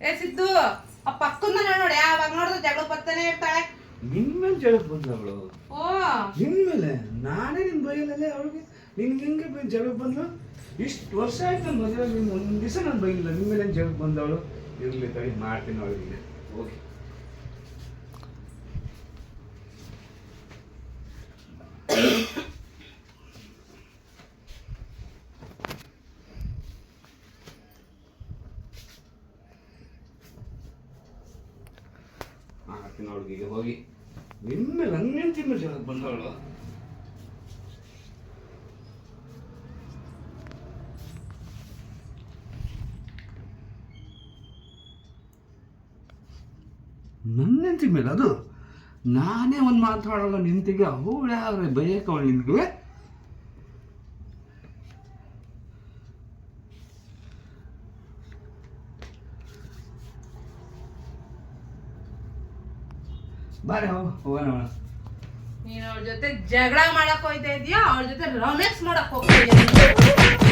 ಏ ಸಿದ್ದು ಆ ಪಕ್ಕದ ನೋಡಿ ಯಾವಾಗ ನೋಡಿದ್ರು ಜಗಳ ಬರ್ತಾನೆ ಇರ್ತಾಳೆ. ನಿನ್ಮೇಲೆ ಜಗಳಕ್ಕೆ ಬಂದ ಅವಳು. ಓ ನಿನ್ಮೇಲೆ ನಾನೇ ನಿನ್ ಬೈಯಲ್ಲೇ ಅವಳಿಗೆ. ನಿನ್ಗೆ ಹೆಂಗೆ ಜಗಳಕ್ಕೆ ಬಂದ್ಲು? ಇಷ್ಟು ವರ್ಷ ಆಯ್ತು ನನ್ನ ಮದುವೆ, ನಿನ್ ಒಂದ್ ದಿವಸ ನಾನು ಬೈಲಿಲ್ಲ. ನಿನ್ಮೇಲೆ ಜಗಳಕ್ಕೆ ಬಂದವಳು. ಇರ್ಲಿ ತಡಿ, ಮಾಡ್ತೀನಿ ಅವಳಿಗೆ. ಹೋಗಿ ಮಾಡ್ತೀನಿ ಅವಳಿಗೆ ಈಗ. ಹೋಗಿ ನಿನ್ಮೇಲೆ ನನ್ನ ತಿಂಗಳು ಜಗಳಕ್ಕೆ ಬಂದವಳು. ನನ್ನೆಂತಿ ಮೇಲೆ ಅದು ನಾನೇ ಒಂದು ಮಾತಾಡೋಲ್ಲ ನಿಂತಿಗೆ. ಅವಳು ಯಾವ್ರೆ ಬೈಯಕ್ಕೆ ಅವಳು ನಿನ್ಗೆ? ಬಾರೆ ಹೋಗೋಣ. ನೀನು ಅವಳ ಜೊತೆ ಜಗಳ ಮಾಡಕ್ ಹೋಯ್ತಾ ಇದೀಯಾ, ಅವಳ ಜೊತೆ ರೊಮ್ಯಾನ್ಸ್ ಮಾಡಕ್ ಹೋಗ್ತಾ ಇದೀಯ?